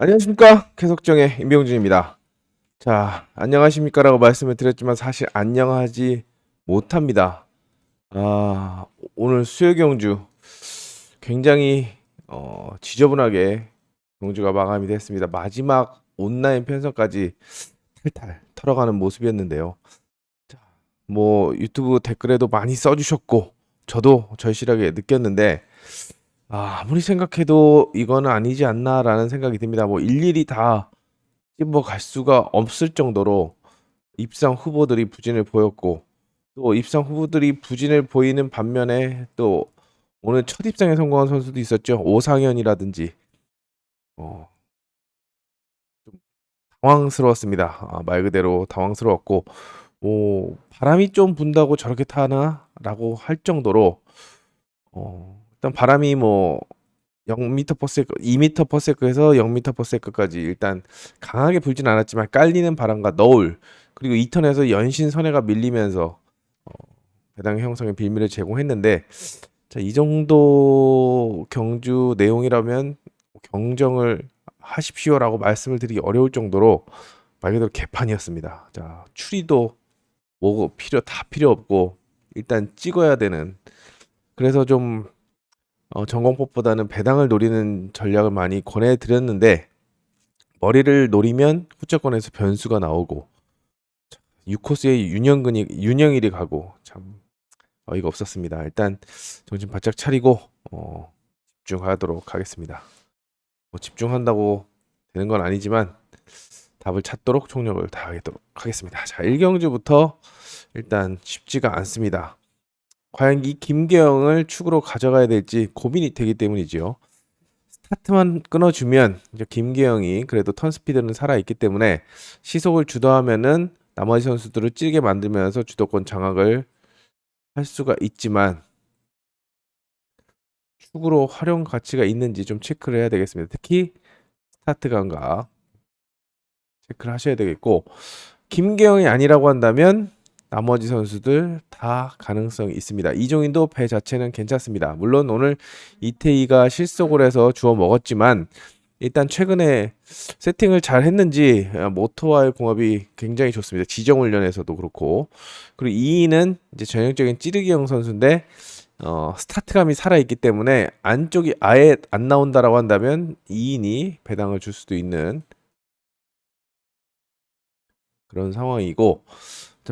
안녕하십니까? 계속정의 임병준입니다. 자, 안녕하십니까라고 말씀을 드렸지만 사실 안녕하지 못합니다. 오늘 수요 경주 굉장히 지저분하게 경주가 마감이 됐습니다. 마지막 온라인 편성까지 탈탈 털어가는 모습이었는데요. 자, 뭐 유튜브 댓글에도 많이 써주셨고 저도 절실하게 느꼈는데 아무리 생각해도 이거는 아니지 않나라는 생각이 듭니다. 뭐 일일이 다 씹어갈 수가 없을 정도로 입상 후보들이 부진을 보였고, 또 입상 후보들이 부진을 보이는 반면에 또 오늘 첫 입상에 성공한 선수도 있었죠. 오상현이라든지 어, 좀 당황스러웠습니다. 말 그대로 당황스러웠고, 바람이 좀 분다고 저렇게 타나라고 할 정도로 일단 바람이 뭐 0m/s, 2m/s에서 0m/s까지 일단 강하게 불진 않았지만 깔리는 바람과 너울, 그리고 2턴에서 연신 선회가 밀리면서 어, 배당 형성의 빌미를 제공했는데, 자, 이 정도 경주 내용이라면 경정을 하십시오라고 말씀을 드리기 어려울 정도로 말 그대로 개판이었습니다. 자, 추리도 뭐 필요 없고 일단 찍어야 되는, 그래서 좀 전공법보다는 배당을 노리는 전략을 많이 권해드렸는데, 머리를 노리면 후차권에서 변수가 나오고 6코스에 윤영일이 가고 참 어이가 없었습니다. 일단 정신 바짝 차리고 집중하도록 하겠습니다. 뭐 집중한다고 되는 건 아니지만 답을 찾도록 총력을 다하도록 하겠습니다. 자, 1경주부터 일단 쉽지가 않습니다. 과연 이 김계영을 축으로 가져가야 될지 고민이 되기 때문이지요. 스타트만 끊어주면 이제 김계영이 그래도 턴 스피드는 살아있기 때문에 시속을 주도하면은 나머지 선수들을 찌게 만들면서 주도권 장악을 할 수가 있지만, 축으로 활용 가치가 있는지 좀 체크를 해야 되겠습니다. 특히 스타트 감각 체크를 하셔야 되겠고, 김계영이 아니라고 한다면 나머지 선수들 다 가능성이 있습니다. 이종인도 배 자체는 괜찮습니다. 물론 오늘 이태희가 실속을 해서 주워 먹었지만 일단 최근에 세팅을 잘 했는지 모터와의 궁합이 굉장히 좋습니다. 지정 훈련에서도 그렇고, 그리고 2위는 이제 전형적인 찌르기형 선수인데 스타트감이 살아있기 때문에 안쪽이 아예 안 나온다라고 한다면 2인이 배당을 줄 수도 있는 그런 상황이고,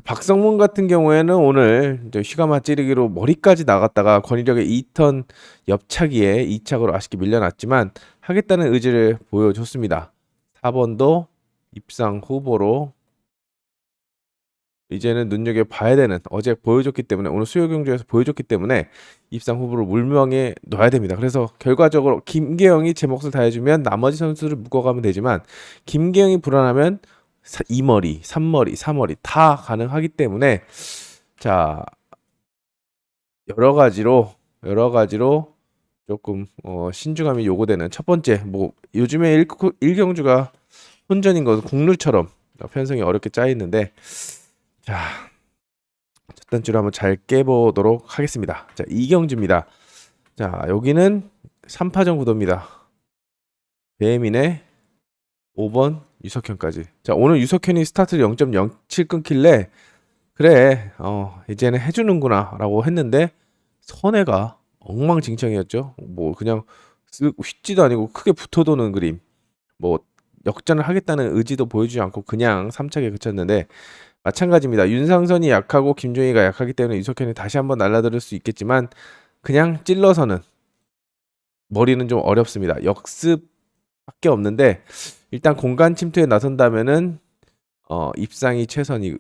박성문 같은 경우에는 오늘 이제 휘가마 찌르기로 머리까지 나갔다가 권희력의 2턴 옆차기에 2착으로 아쉽게 밀려났지만 하겠다는 의지를 보여줬습니다. 4번도 입상 후보로 이제는 눈여겨봐야 되는, 어제 보여줬기 때문에, 오늘 수요 경주에서 보여줬기 때문에 입상 후보로 물명에 넣어야 됩니다. 그래서 결과적으로 김계영이 제 몫을 다해주면 나머지 선수를 묶어가면 되지만, 김계영이 불안하면 2머리, 3머리, 4머리 다 가능하기 때문에, 자, 여러 가지로 조금 신중함이 요구되는 첫 번째, 뭐 요즘에 1경주가 혼전인 것은 국룰처럼 편성이 어렵게 짜 있는데, 자, 첫 단추를 한번 잘 깨보도록 하겠습니다. 자, 2경주입니다. 자, 여기는 3파전 구도입니다. 배민의 5번 유석현까지. 자, 오늘 유석현이 스타트를 0.07 끊길래 그래, 이제는 해주는구나 라고 했는데 선회가 엉망진창이었죠. 뭐 그냥 휘지도 아니고 크게 붙어도는 그림, 뭐 역전을 하겠다는 의지도 보여주지 않고 그냥 3착에 그쳤는데, 마찬가지입니다. 윤상선이 약하고 김종희가 약하기 때문에 유석현이 다시 한번 날라들을 수 있겠지만 그냥 찔러서는 머리는 좀 어렵습니다. 역습밖에 없는데, 일단 공간 침투에 나선다면은 입상이 최선이,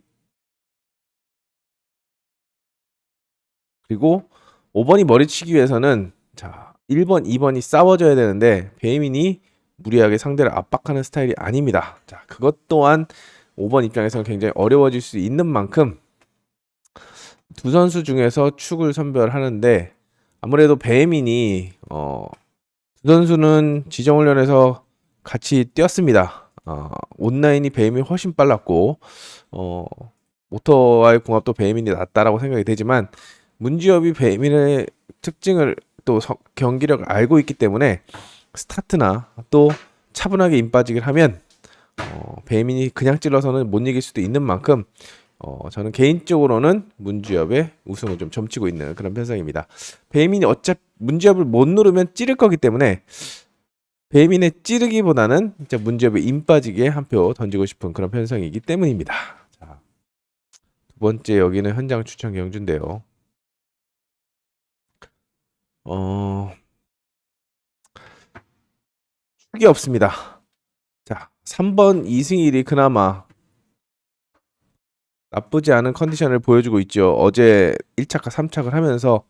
그리고 5번이 머리치기 위해서는 자 1번, 2번이 싸워줘야 되는데 배이민이 무리하게 상대를 압박하는 스타일이 아닙니다. 자, 그것 또한 5번 입장에서는 굉장히 어려워질 수 있는 만큼 두 선수 중에서 축을 선별하는데, 아무래도 배이민이 두 선수는 지정훈련에서 같이 뛰었습니다. 온라인이 배이민이 훨씬 빨랐고 모터와의 궁합도 배이민이 낫다라고 생각이 되지만, 문지엽이 배민의 특징을 또 경기력을 알고 있기 때문에 스타트나 또 차분하게 임빠지기를 하면 배민이 그냥 찔러서는 못 이길 수도 있는 만큼 저는 개인적으로는 문주엽의 우승을 좀 점치고 있는 그런 편성입니다. 배민이 어차피 문주엽을 못 누르면 찌를 거기 때문에 배민의 찌르기보다는 진짜 문주엽의 임 빠지기에 한 표 던지고 싶은 그런 편성이기 때문입니다. 자, 두 번째 여기는 현장 추천 경주인데요. 축이 없습니다. 자, 3번 이승일이 그나마 나쁘지 않은 컨디션을 보여주고 있죠. 어제 1착과 3착을 하면서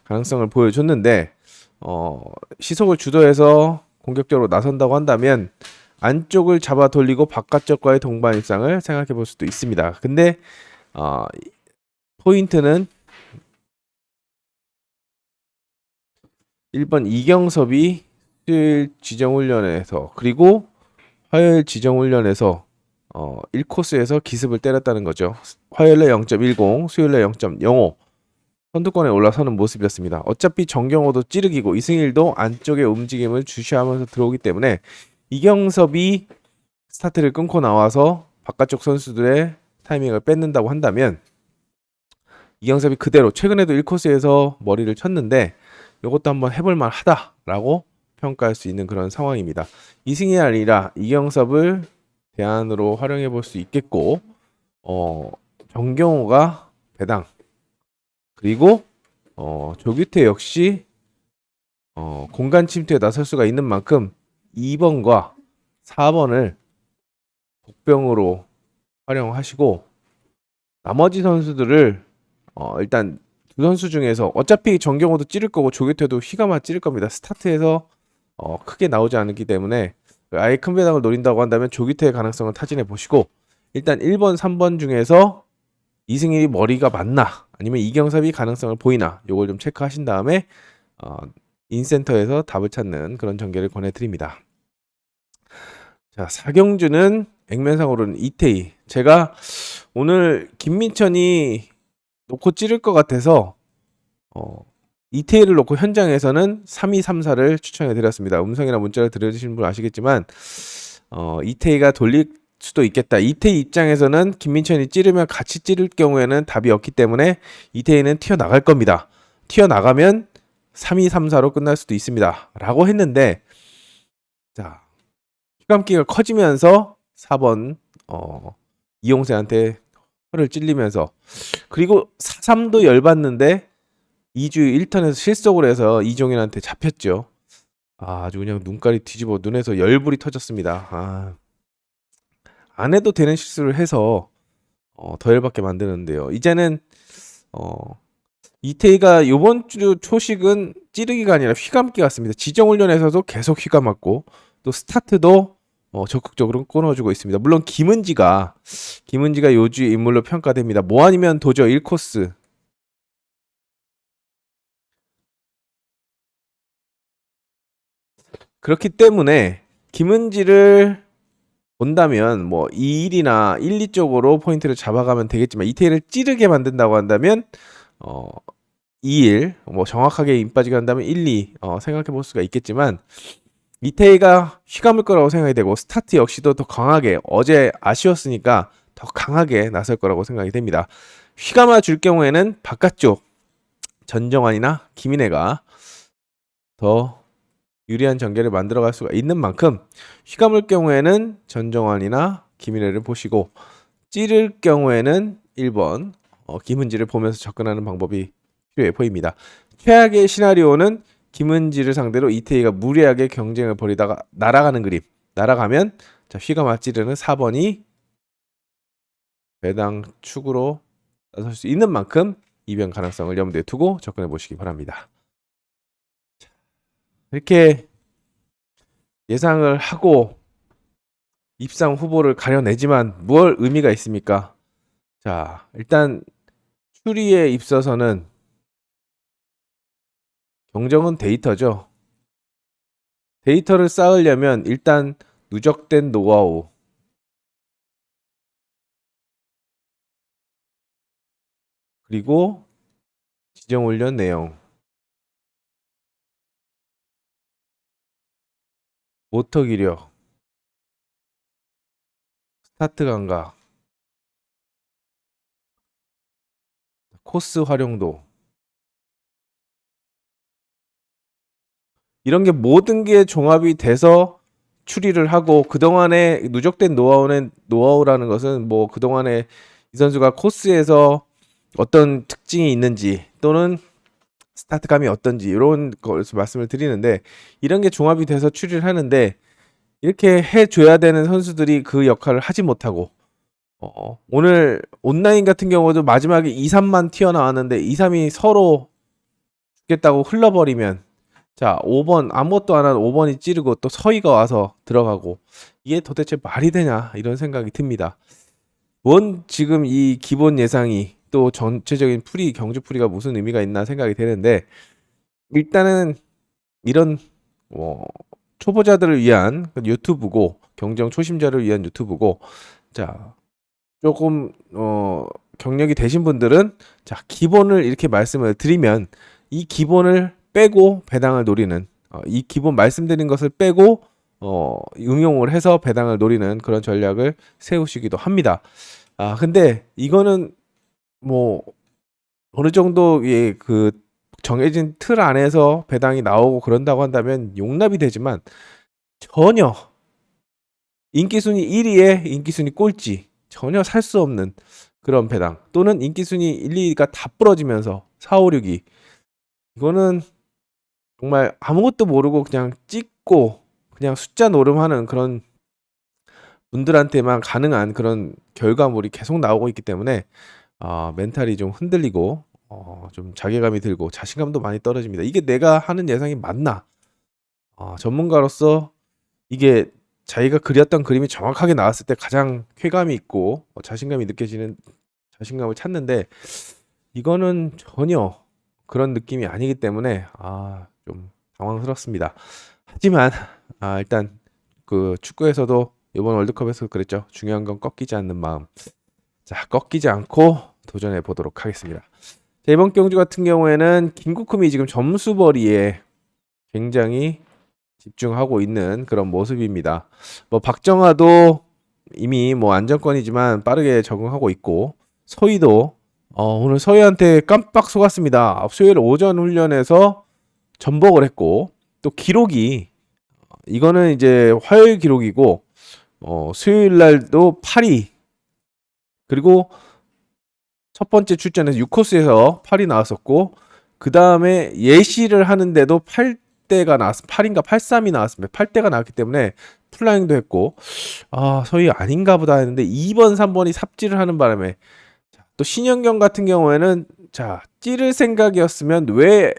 가능성을 보여줬는데 시속을 주도해서 공격적으로 나선다고 한다면 안쪽을 잡아 돌리고 바깥쪽과의 동반 입상을 생각해 볼 수도 있습니다. 근데 포인트는 1번 이경섭이 수요일 지정훈련에서 그리고 화요일 지정훈련에서 1코스에서 기습을 때렸다는 거죠. 화요일에 0.10, 수요일에 0.05 선두권에 올라서는 모습이었습니다. 어차피 정경호도 찌르기고 이승일도 안쪽의 움직임을 주시하면서 들어오기 때문에 이경섭이 스타트를 끊고 나와서 바깥쪽 선수들의 타이밍을 뺏는다고 한다면 이경섭이 그대로 최근에도 1코스에서 머리를 쳤는데 이것도 한번 해볼 만하다라고 평가할 수 있는 그런 상황입니다. 이승일이 아니라 이경섭을 대안으로 활용해 볼 수 있겠고 정경호가 배당 그리고 조규태 역시 공간 침투에 나설 수가 있는 만큼 2번과 4번을 복병으로 활용하시고 나머지 선수들을 일단 두 선수 중에서 어차피 정경호도 찌를 거고 조규태도 휘가마 찌를 겁니다. 스타트에서 크게 나오지 않기 때문에 아예 큰 배당을 노린다고 한다면 조규태의 가능성을 타진해 보시고 일단 1번, 3번 중에서 이승일이 머리가 맞나 아니면 이경섭이 가능성을 보이나 요걸 좀 체크하신 다음에 인센터에서 답을 찾는 그런 전개를 권해드립니다. 자, 사경주는 액면상으로는 이태희. 제가 오늘 김민천이 놓고 찌를 것 같아서 이태희를 놓고 현장에서는 3, 2, 3, 4를 추천해 드렸습니다. 음성이나 문자를 들으시는 분 아시겠지만 이태희가 돌릴 수도 있겠다. 이태희 입장에서는 김민천이 찌르면 같이 찌를 경우에는 답이 없기 때문에 이태희는 튀어나갈 겁니다. 튀어나가면 3, 2, 3, 4로 끝날 수도 있습니다. 라고 했는데 자, 휘감기가 커지면서 4번 이용세한테 혀를 찔리면서 그리고 4-3도 열받는데 2주 1턴에서 실속을 해서 이종현한테 잡혔죠. 아주 그냥 눈깔이 뒤집어 눈에서 열불이 터졌습니다. 안 해도 되는 실수를 해서 더 열받게 만드는데요. 이제는 이태희가 요번 주 초식은 찌르기가 아니라 휘감기 같습니다. 지정훈련에서도 계속 휘감았고 또 스타트도 적극적으로 끊어주고 있습니다. 물론 김은지가 요주의 인물로 평가됩니다. 뭐 아니면 도저 1코스 그렇기 때문에 김은지를 본다면 뭐 2일이나 1, 2쪽으로 포인트를 잡아가면 되겠지만 이태희를 찌르게 만든다고 한다면 2일 뭐 정확하게 임 빠지게 한다면 1, 2 생각해 볼 수가 있겠지만 이태희가 휘감을 거라고 생각이 되고 스타트 역시도 더 강하게 어제 아쉬웠으니까 더 강하게 나설 거라고 생각이 됩니다. 휘감아 줄 경우에는 바깥쪽 전정환이나 김인혜가 더 유리한 전개를 만들어갈 수가 있는 만큼 휘감을 경우에는 전정환이나 김인혜를 보시고 찌를 경우에는 1번 김은지를 보면서 접근하는 방법이 필요해 보입니다. 최악의 시나리오는 김은지를 상대로 이태희가 무리하게 경쟁을 벌이다가 날아가는 그림 날아가면 자 휘감아 찌르는 4번이 배당 축으로 나설 수 있는 만큼 이변 가능성을 염두에 두고 접근해 보시기 바랍니다. 이렇게 예상을 하고 입상 후보를 가려내지만 무얼 의미가 있습니까? 자, 일단 추리에 있어서는 경정은 데이터죠. 데이터를 쌓으려면 일단 누적된 노하우 그리고 지정훈련 내용 모터 기력 스타트 감각, 코스 활용도, 이런 게 모든 게 종합이 돼서 추리를 하고, 그동안에 누적된 노하우라는 것은 뭐 그동안에 이 선수가 코스에서 어떤 특징이 있는지 또는 스타트감이 어떤지 이런 것을 말씀을 드리는데, 이런 게 종합이 돼서 추리를 하는데, 이렇게 해줘야 되는 선수들이 그 역할을 하지 못하고, 오늘 온라인 같은 경우도 마지막에 2, 3만 튀어나왔는데 2, 3이 서로 죽겠다고 흘러버리면, 자 5번 아무것도 안 한 5번이 찌르고 또 서희가 와서 들어가고, 이게 도대체 말이 되냐 이런 생각이 듭니다. 뭔 지금 이 기본 예상이 또 전체적인 경주 풀이가 무슨 의미가 있나 생각이 되는데, 일단은 이런 초보자들을 위한 유튜브고, 경정 초심자를 위한 유튜브고, 자 조금 경력이 되신 분들은 자 기본을 이렇게 말씀을 드리면, 이 기본을 빼고 배당을 노리는, 이 기본 말씀드린 것을 빼고 응용을 해서 배당을 노리는 그런 전략을 세우시기도 합니다. 근데 이거는 뭐 어느 정도의 그 정해진 틀 안에서 배당이 나오고 그런다고 한다면 용납이 되지만, 전혀 인기순위 1위에 인기순위 꼴찌, 전혀 살 수 없는 그런 배당, 또는 인기순위 1, 2위가 다 부러지면서 4, 5, 6위, 이거는 정말 아무것도 모르고 그냥 찍고 그냥 숫자 노름하는 그런 분들한테만 가능한 그런 결과물이 계속 나오고 있기 때문에 멘탈이 좀 흔들리고 좀 자괴감이 들고 자신감도 많이 떨어집니다. 이게 내가 하는 예상이 맞나? 전문가로서 이게 자기가 그렸던 그림이 정확하게 나왔을 때 가장 쾌감이 있고 자신감이 느껴지는, 자신감을 찾는데, 이거는 전혀 그런 느낌이 아니기 때문에 좀 당황스럽습니다. 하지만 일단 그 축구에서도 이번 월드컵에서 그랬죠. 중요한 건 꺾이지 않는 마음. 자, 꺾이지 않고 도전해 보도록 하겠습니다. 자, 이번 경주 같은 경우에는 김국흠이 지금 점수벌이에 굉장히 집중하고 있는 그런 모습입니다. 뭐 박정아도 이미 뭐 안정권이지만 빠르게 적응하고 있고, 서희도 오늘 서희한테 깜빡 속았습니다. 수요일 오전 훈련에서 전복을 했고, 또 기록이 이거는 이제 화요일 기록이고, 수요일 날도 8위, 그리고 첫 번째 출전에서 6코스에서 8위 나왔었고, 그 다음에 예시를 하는데도 8대가 나왔습니다. 8인가 83이 나왔습니다. 8대가 나왔기 때문에 플라잉도 했고, 서희 아닌가 보다 했는데 2번, 3번이 삽질을 하는 바람에, 또 신현경 같은 경우에는 자 찌를 생각이었으면 왜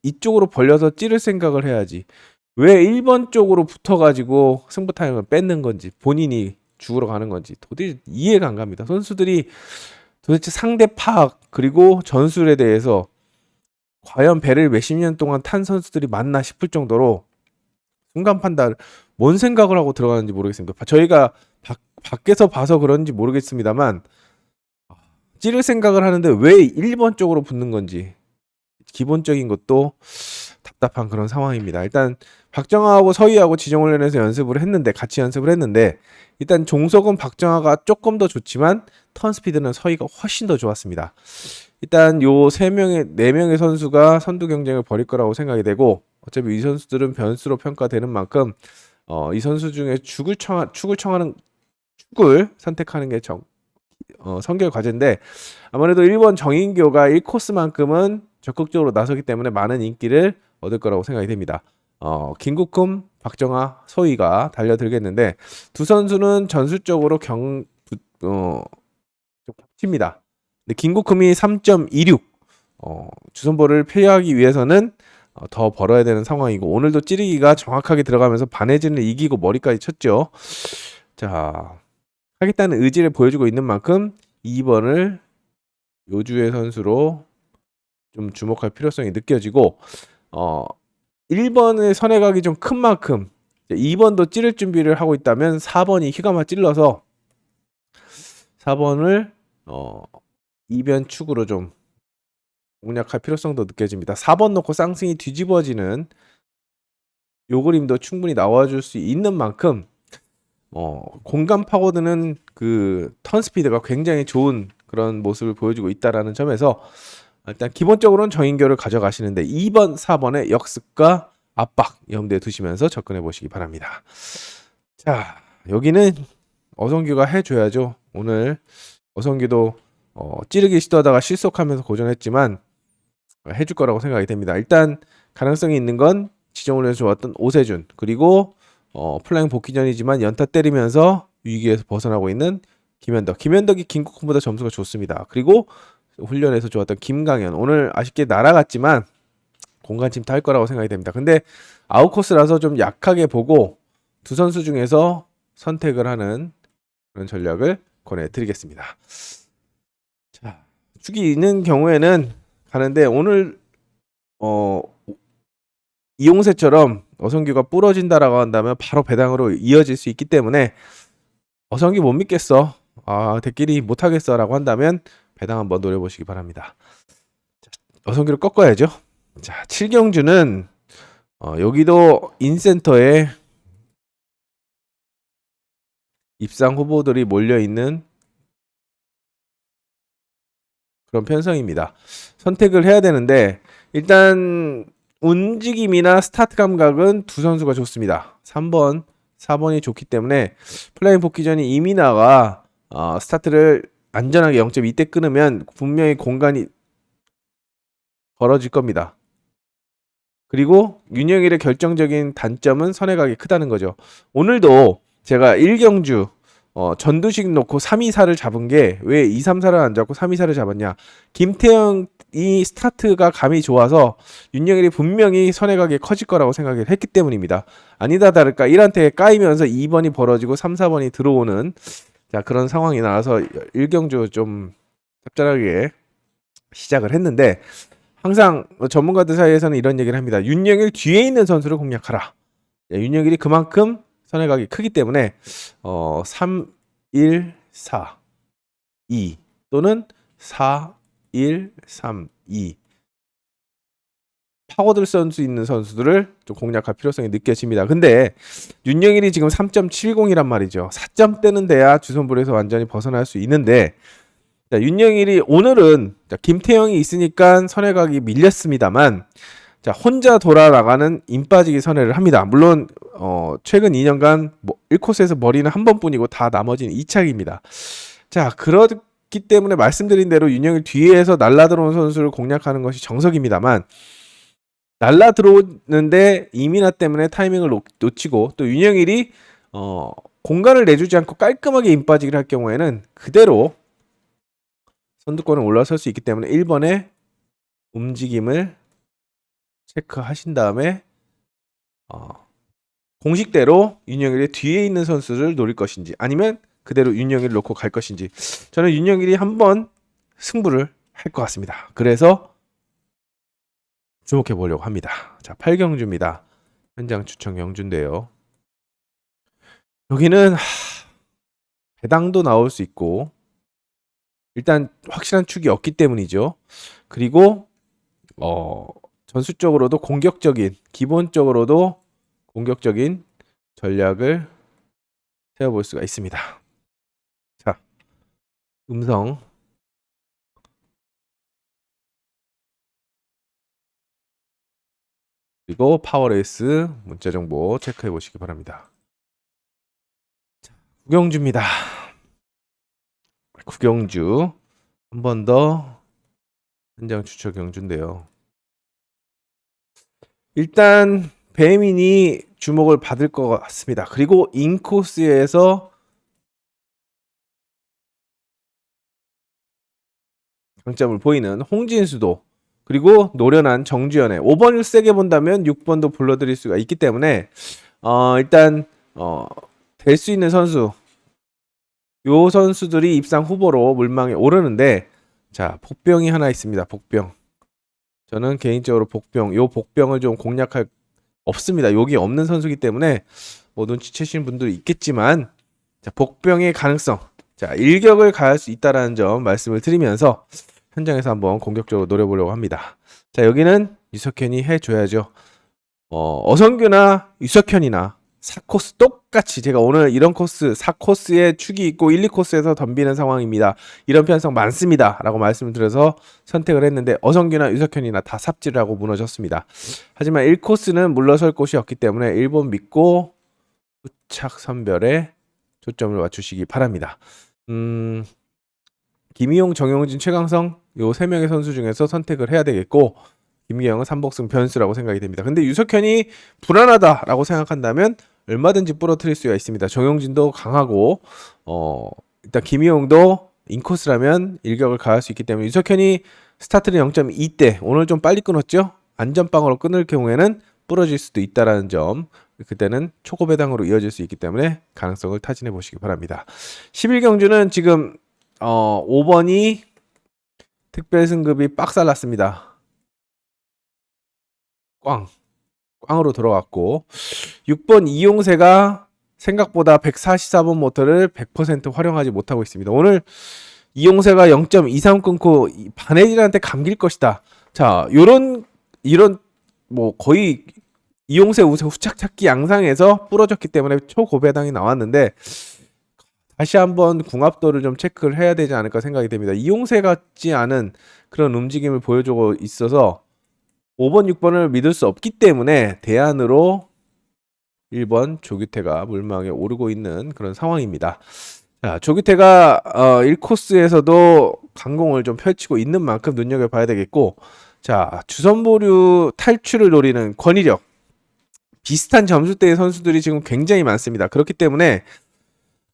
이쪽으로 벌려서 찌를 생각을 해야지, 왜 1번 쪽으로 붙어가지고 승부 타임을 뺏는 건지, 본인이 죽으러 가는 건지 도대체 이해가 안 갑니다. 선수들이 도대체 상대 파악 그리고 전술에 대해서 과연 배를 몇십 년 동안 탄 선수들이 맞나 싶을 정도로 순간 판단, 뭔 생각을 하고 들어가는지 모르겠습니다. 저희가 밖에서 봐서 그런지 모르겠습니다만, 찌를 생각을 하는데 왜 1번 쪽으로 붙는 건지 기본적인 것도 답답한 그런 상황입니다. 일단 박정아하고 서희하고 지정훈련에서 같이 연습을 했는데, 일단 종속은 박정아가 조금 더 좋지만 턴 스피드는 서희가 훨씬 더 좋았습니다. 일단 요 4명의 선수가 선두 경쟁을 벌일 거라고 생각이 되고, 어차피 이 선수들은 변수로 평가되는 만큼 이 선수 중에 축을 선택하는 게 선결 과제인데, 아무래도 1번 정인교가 1코스만큼은 적극적으로 나서기 때문에 많은 인기를 얻을 거라고 생각이 됩니다. 김국흠, 박정아, 서희가 달려들겠는데, 두 선수는 전술적으로 좀 겹칩니다. 근데 김국흠이 3.26, 주선볼을 피하기 위해서는 더 벌어야 되는 상황이고, 오늘도 찌르기가 정확하게 들어가면서 반해진을 이기고 머리까지 쳤죠. 자, 하겠다는 의지를 보여주고 있는 만큼 2번을 요주의 선수로 좀 주목할 필요성이 느껴지고, 1번의 선회각이 좀 큰 만큼 2번도 찌를 준비를 하고 있다면 4번이 휘감아 찔러서 4번을 이변 축으로 좀 공략할 필요성도 느껴집니다. 4번 놓고 쌍승이 뒤집어지는 요 그림도 충분히 나와줄 수 있는 만큼 공간 파고드는 그 턴 스피드가 굉장히 좋은 그런 모습을 보여주고 있다라는 점에서 일단 기본적으로는 정인교를 가져가시는데 2번, 4번의 역습과 압박 염두에 두시면서 접근해 보시기 바랍니다. 자, 여기는 어성규가 해줘야죠. 오늘 어성규도 찌르기 시도하다가 실속하면서 고전했지만 해줄 거라고 생각이 됩니다. 일단 가능성이 있는 건 지정훈련에서 좋았던 오세준, 그리고 플라잉 복귀전이지만 연타 때리면서 위기에서 벗어나고 있는 김현덕. 김현덕이 김국훈보다 점수가 좋습니다. 그리고 훈련에서 좋았던 김강현. 오늘 아쉽게 날아갔지만 공간침투 할 거라고 생각이 됩니다. 근데 아웃코스라서 좀 약하게 보고 두 선수 중에서 선택을 하는 그런 전략을 권해드리겠습니다. 자, 축이 있는 경우에는 가는데 오늘 이용세처럼 어성규가 부러진다라고 한다면 바로 배당으로 이어질 수 있기 때문에 어성규 못 믿겠어, 대끼리 못하겠어 라고 한다면 배당 한번 노려보시기 바랍니다. 자, 어성규를 꺾어야죠. 자, 7경주는 여기도 인센터에 입상 후보들이 몰려있는 그런 편성입니다. 선택을 해야 되는데 일단 움직임이나 스타트 감각은 두 선수가 좋습니다. 3번, 4번이 좋기 때문에 플레잉 복귀전이 이민아가 스타트를 안전하게 0.2대 끊으면 분명히 공간이 벌어질 겁니다. 그리고 윤영일의 결정적인 단점은 선회각이 크다는 거죠. 오늘도 제가 1경주 전두식 놓고 3-2-4를 잡은 게 왜 2-3-4를 안 잡고 3-2-4를 잡았냐. 김태형이 스타트가 감이 좋아서 윤영일이 분명히 선회각이 커질 거라고 생각을 했기 때문입니다. 아니다 다를까 1한테 까이면서 2번이 벌어지고 3, 4번이 들어오는 그런 상황이 나와서 1경주 좀 짭짤하게 시작을 했는데, 항상 전문가들 사이에서는 이런 얘기를 합니다. 윤영일 뒤에 있는 선수를 공략하라. 윤영일이 그만큼 선회각이 크기 때문에 3, 1, 4, 2 또는 4, 1, 3, 2 파고들 수 있는 선수들을 좀 공략할 필요성이 느껴집니다. 근데 윤영일이 지금 3.70이란 말이죠. 4점대는 돼야 주선불에서 완전히 벗어날 수 있는데, 자, 윤영일이 오늘은 김태형이 있으니까 선회각이 밀렸습니다만, 자, 혼자 돌아나가는 인빠지기 선회를 합니다. 물론 최근 2년간 1코스에서 머리는 한 번뿐이고 다 나머지는 2착입니다. 자, 그렇기 때문에 말씀드린 대로 윤영일 뒤에서 날라 들어온 선수를 공략하는 것이 정석입니다만, 날라 들어오는데 이민아 때문에 타이밍을 놓치고 또 윤영일이 공간을 내주지 않고 깔끔하게 인빠지기를 할 경우에는 그대로 선두권에 올라설 수 있기 때문에 1번의 움직임을 체크하신 다음에 공식대로 윤영일의 뒤에 있는 선수를 노릴 것인지 아니면 그대로 윤영일을 놓고 갈 것인지, 저는 윤영일이 한번 승부를 할 것 같습니다. 그래서 주목해 보려고 합니다. 자, 8경주입니다. 현장 추천 경주인데요. 여기는 배당도 나올 수 있고 일단 확실한 축이 없기 때문이죠. 그리고 전술적으로도 기본적으로도 공격적인 전략을 세워볼 수가 있습니다. 자, 음성 그리고 파워레이스 문자 정보 체크해 보시기 바랍니다. 자, 구경주입니다. 구경주 한 번 더 현장 추천 경주인데요. 일단 배민이 주목을 받을 것 같습니다. 그리고 인코스에서 강점을 보이는 홍진수도, 그리고 노련한 정주현의 5번을 세게 본다면 6번도 불러드릴 수가 있기 때문에 일단 될 수 있는 선수, 요 선수들이 입상 후보로 물망에 오르는데, 자, 복병이 하나 있습니다. 복병. 저는 개인적으로 요 복병을 좀 공략할 없습니다. 여기 없는 선수이기 때문에 눈치채시는 분들이 있겠지만, 자, 복병의 가능성, 자, 일격을 가할 수 있다라는 점 말씀을 드리면서 현장에서 한번 공격적으로 노려보려고 합니다. 자, 여기는 유석현이 해줘야죠. 어성규나 유석현이나 4코스 똑같이 제가 오늘 이런 코스 4코스에 축이 있고 1, 2코스에서 덤비는 상황입니다. 이런 편성 많습니다. 라고 말씀을 드려서 선택을 했는데 어성규나 유석현이나 다 삽질을 하고 무너졌습니다. 하지만 1코스는 물러설 곳이 없기 때문에 1번 믿고 후착 선별에 초점을 맞추시기 바랍니다. 김희용, 정용진, 최강성 요 3명의 선수 중에서 선택을 해야 되겠고 김기영은 3복승 변수라고 생각이 됩니다. 근데 유석현이 불안하다라고 생각한다면 얼마든지 부러뜨릴 수가 있습니다. 정용진도 강하고 일단 김희용도 인코스라면 일격을 가할 수 있기 때문에 유석현이 스타트는 0.2대 오늘 좀 빨리 끊었죠? 안전빵으로 끊을 경우에는 부러질 수도 있다라는 점 그때는 초고 배당으로 이어질 수 있기 때문에 가능성을 타진해 보시기 바랍니다. 11경주는 지금 5번이 특별 승급이 빡살났습니다. 꽝으로 들어갔고 6번 이용세가 생각보다 144번 모터를 100% 활용하지 못하고 있습니다. 오늘 이용세가 0.23 끊고 바네진한테 감길 것이다. 자, 이런 뭐 거의 이용세 우세 후착 찾기 양상에서 부러졌기 때문에 초고배당이 나왔는데 다시 한번 궁합도를 좀 체크를 해야 되지 않을까 생각이 됩니다. 이용세 같지 않은 그런 움직임을 보여주고 있어서 5번, 6번을 믿을 수 없기 때문에 대안으로 1번 조규태가 물망에 오르고 있는 그런 상황입니다. 자, 조규태가 1코스에서도 강공을 좀 펼치고 있는 만큼 눈여겨봐야 되겠고 자, 주선보류 탈출을 노리는 권희력 비슷한 점수대의 선수들이 지금 굉장히 많습니다. 그렇기 때문에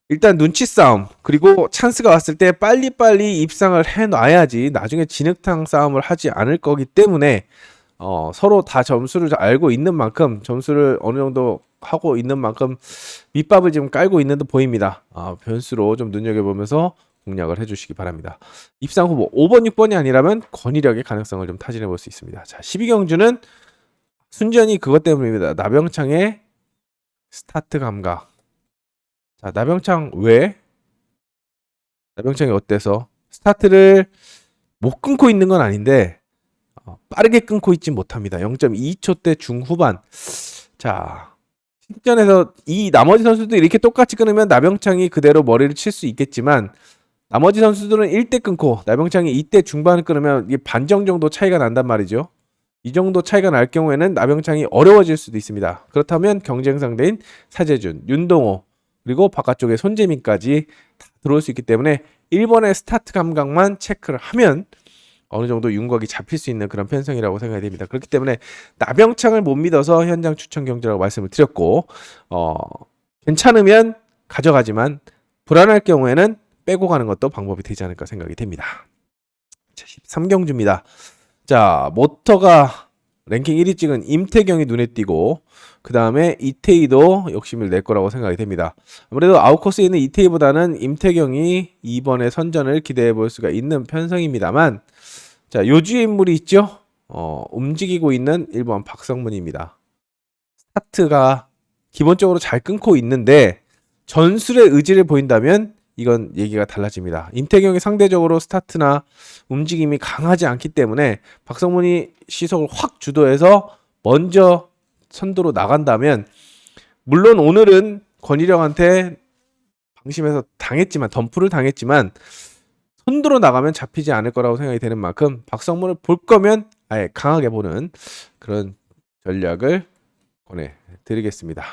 일단 눈치 싸움 그리고 찬스가 왔을 때 빨리빨리 입상을 해놔야지 나중에 진흙탕 싸움을 하지 않을 거기 때문에 서로 다 점수를 알고 있는 만큼 점수를 어느 정도 하고 있는 만큼 밑밥을 지금 깔고 있는 듯 보입니다. 변수로 좀 눈여겨보면서 공략을 해주시기 바랍니다. 입상 후보 5번, 6번이 아니라면 권희력의 가능성을 좀 타진해 볼 수 있습니다. 자, 12경주는 순전히 그것 때문입니다. 나병창의 스타트 감각. 자, 나병창 왜? 나병창이 어때서? 스타트를 못 끊고 있는 건 아닌데 빠르게 끊고 있지 못합니다. 0.2초대 중후반. 자, 실전에서 이 나머지 선수들 이렇게 똑같이 끊으면 나병창이 그대로 머리를 칠 수 있겠지만 나머지 선수들은 1대 끊고 나병창이 2대 중반을 끊으면 이게 반정 정도 차이가 난단 말이죠. 이 정도 차이가 날 경우에는 나병창이 어려워질 수도 있습니다. 그렇다면 경쟁 상대인 사재준, 윤동호 그리고 바깥쪽에 손재민까지 다 들어올 수 있기 때문에 1번의 스타트 감각만 체크를 하면 어느 정도 윤곽이 잡힐 수 있는 그런 편성이라고 생각이 됩니다. 그렇기 때문에 나병창을 못 믿어서 현장 추천 경주라고 말씀을 드렸고 괜찮으면 가져가지만 불안할 경우에는 빼고 가는 것도 방법이 되지 않을까 생각이 됩니다. 자, 13경주입니다. 자, 모터가 랭킹 1위 찍은 임태경이 눈에 띄고 그 다음에 이태희도 욕심을 낼 거라고 생각이 됩니다. 아무래도 아웃코스에 있는 이태희보다는 임태경이 이번에 선전을 기대해 볼 수가 있는 편성입니다만 자, 요주의 인물이 있죠? 움직이고 있는 1번 박성문입니다. 스타트가 기본적으로 잘 끊고 있는데 전술의 의지를 보인다면 이건 얘기가 달라집니다. 임태경이 상대적으로 스타트나 움직임이 강하지 않기 때문에 박성문이 시속을 확 주도해서 먼저 선두로 나간다면 물론 오늘은 권희력한테 방심해서 당했지만 덤프를 당했지만 선두로 나가면 잡히지 않을 거라고 생각이 되는 만큼 박성문을 볼 거면 아예 강하게 보는 그런 전략을 권해드리겠습니다.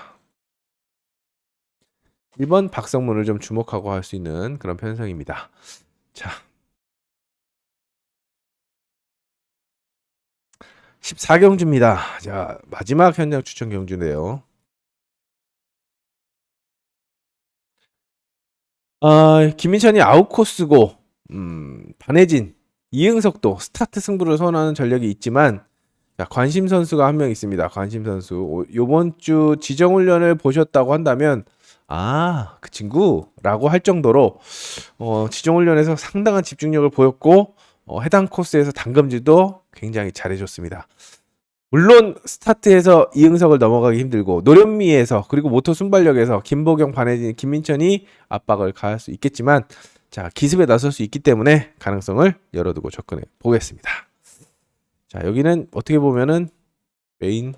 1번 박성문을 좀 주목하고 할 수 있는 그런 편성입니다. 자, 14경주입니다. 자, 마지막 현장 추천 경주인데요. 김민찬이 아웃코스고 반혜진, 이응석도 스타트 승부를 선호하는 전력이 있지만 자, 관심 선수가 한 명 있습니다. 관심 선수. 요번 주 지정 훈련을 보셨다고 한다면 그 친구라고 할 정도로 지정 훈련에서 상당한 집중력을 보였고 해당 코스에서 당금질도 굉장히 잘해줬습니다. 물론 스타트에서 이응석을 넘어가기 힘들고 노련미에서 그리고 모터 순발력에서 김보경, 반혜진, 김민천이 압박을 가할 수 있겠지만 자, 기습에 나설 수 있기 때문에 가능성을 열어두고 접근해 보겠습니다. 자, 여기는 어떻게 보면은 메인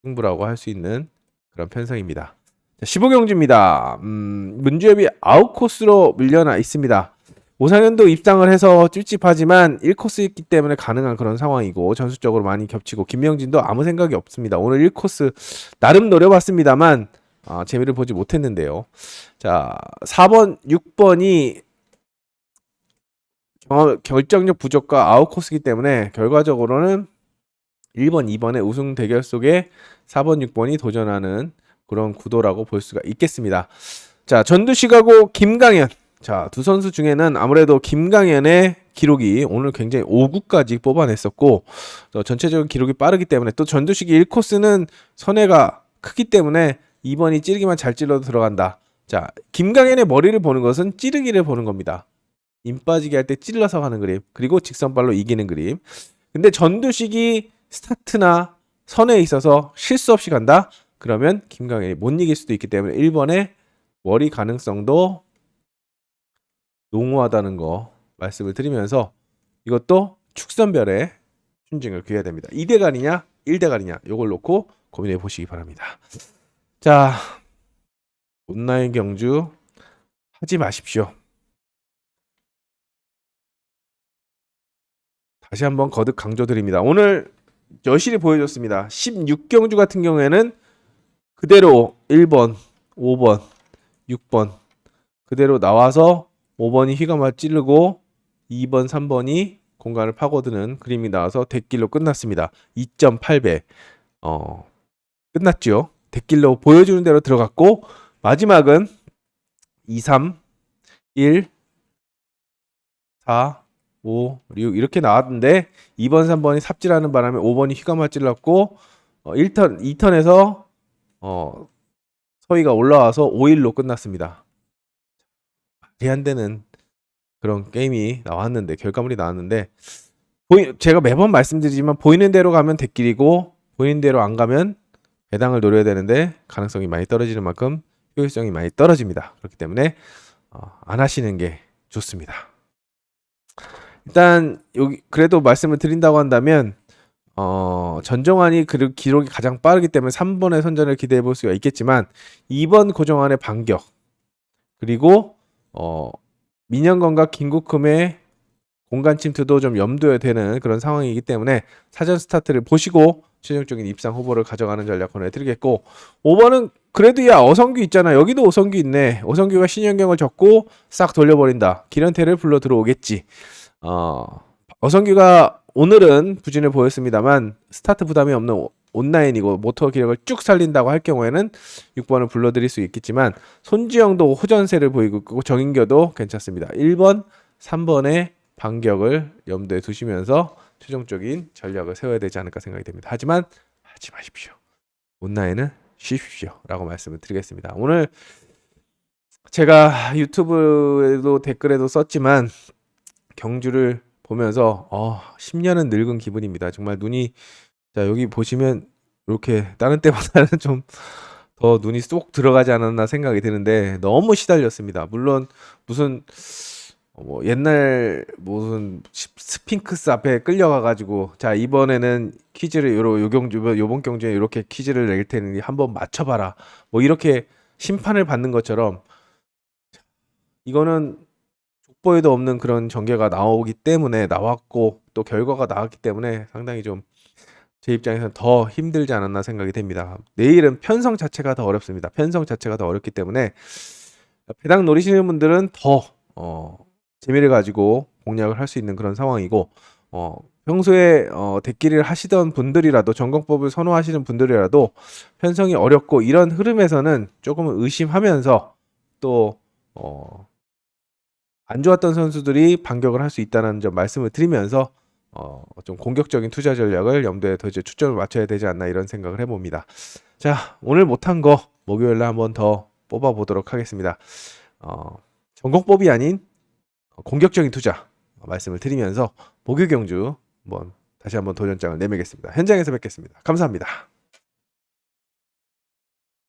승부라고 할 수 있는 그런 편성입니다. 15경주입니다. 문주엽이 아웃코스로 밀려나 있습니다. 오상현도 입상을 해서 찝찝하지만 1코스였기 때문에 가능한 그런 상황이고 전술적으로 많이 겹치고 김명진도 아무 생각이 없습니다. 오늘 1코스 나름 노려봤습니다만 재미를 보지 못했는데요. 자, 4번, 6번이 결정력 부족과 아웃코스이기 때문에 결과적으로는 1번, 2번의 우승 대결 속에 4번, 6번이 도전하는 그런 구도라고 볼 수가 있겠습니다. 자, 전두식하고 김강현. 자, 두 선수 중에는 아무래도 김강현의 기록이 오늘 굉장히 5구까지 뽑아냈었고 전체적인 기록이 빠르기 때문에 또 전두식이 1코스는 선회가 크기 때문에 2번이 찌르기만 잘 찔러도 들어간다. 자, 김강현의 머리를 보는 것은 찌르기를 보는 겁니다. 임 빠지게 할 때 찔러서 가는 그림, 그리고 직선발로 이기는 그림. 근데 전두식이 스타트나 선에 있어서 실수 없이 간다? 그러면 김강현이 못 이길 수도 있기 때문에 1번의 월이 가능성도 농후하다는 거 말씀을 드리면서 이것도 축선별의 순징을 귀해야 됩니다. 2대간이냐 1대간이냐 요걸 놓고 고민해 보시기 바랍니다. 자, 온라인 경주 하지 마십시오. 다시 한번 거듭 강조드립니다. 오늘 여실히 보여줬습니다. 16경주 같은 경우에는 그대로 1번, 5번, 6번 그대로 나와서 5번이 휘감아 찌르고 2번, 3번이 공간을 파고드는 그림이 나와서 대길로 끝났습니다. 2.8배 끝났죠. 대길로 보여주는 대로 들어갔고 마지막은 2, 3, 1, 4, 5, 6 이렇게 나왔는데 2번, 3번이 삽질하는 바람에 5번이 휘감아 찔렀고 1턴, 2턴에서 서희가 올라와서 5일로 끝났습니다. 말이 안 되는 그런 게임이 나왔는데 결과물이 나왔는데 제가 매번 말씀드리지만 보이는 대로 가면 대길이고 보이는 대로 안 가면 배당을 노려야 되는데 가능성이 많이 떨어지는 만큼 효율성이 많이 떨어집니다. 그렇기 때문에 안 하시는 게 좋습니다. 일단 여기 그래도 말씀을 드린다고 한다면 전정환이 그 기록이 가장 빠르기 때문에 3번의 선전을 기대해 볼 수가 있겠지만 2번 고정환의 반격 그리고 민현건과 김국흠의 공간 침투도 좀 염두에 되는 그런 상황이기 때문에 사전 스타트를 보시고 최종적인 입상 후보를 가져가는 전략 권해드리겠고 5번은 그래도 야 어성규 있잖아. 여기도 어성규 있네. 어성규가 신현경을 접고 싹 돌려버린다. 기련태를 불러 들어오겠지. 어성규가 오늘은 부진을 보였습니다만 스타트 부담이 없는 온라인이고 모터 기력을 쭉 살린다고 할 경우에는 6번을 불러드릴 수 있겠지만 손지영도 호전세를 보이고 있고 정인교도 괜찮습니다. 1번, 3번의 반격을 염두에 두시면서 최종적인 전략을 세워야 되지 않을까 생각이 됩니다. 하지만 하지 마십시오. 온라인은 쉬십시오 라고 말씀을 드리겠습니다. 오늘 제가 유튜브에도 댓글에도 썼지만 경주를 보면서 10년은 늙은 기분입니다. 정말 눈이 자 여기 보시면 이렇게 다른 때보다는 좀 더 눈이 쏙 들어가지 않았나 생각이 드는데 너무 시달렸습니다. 물론 무슨 옛날 무슨 스핑크스 앞에 끌려가가지고 자 이번에는 퀴즈를 요번 경주에 이렇게 퀴즈를 낼 테니 한번 맞춰봐라 뭐 이렇게 심판을 받는 것처럼 이거는 족보에도 없는 그런 전개가 나오기 때문에 나왔고 또 결과가 나왔기 때문에 상당히 좀 제 입장에서는 더 힘들지 않았나 생각이 됩니다. 내일은 편성 자체가 더 어렵습니다. 편성 자체가 더 어렵기 때문에 배당 노리시는 분들은 더 재미를 가지고 공략을 할 수 있는 그런 상황이고 평소에 대끼리를 하시던 분들이라도 전공법을 선호하시는 분들이라도 편성이 어렵고 이런 흐름에서는 조금은 의심하면서 또 안 좋았던 선수들이 반격을 할 수 있다는 점 말씀을 드리면서 좀 공격적인 투자 전략을 염두에 더 이제 초점을 맞춰야 되지 않나 이런 생각을 해봅니다. 자, 오늘 못한 거 목요일날 한번 더 뽑아보도록 하겠습니다. 전공법이 아닌 공격적인 투자 말씀을 드리면서 목요 경주 다시 한번 도전장을 내밀겠습니다. 현장에서 뵙겠습니다. 감사합니다.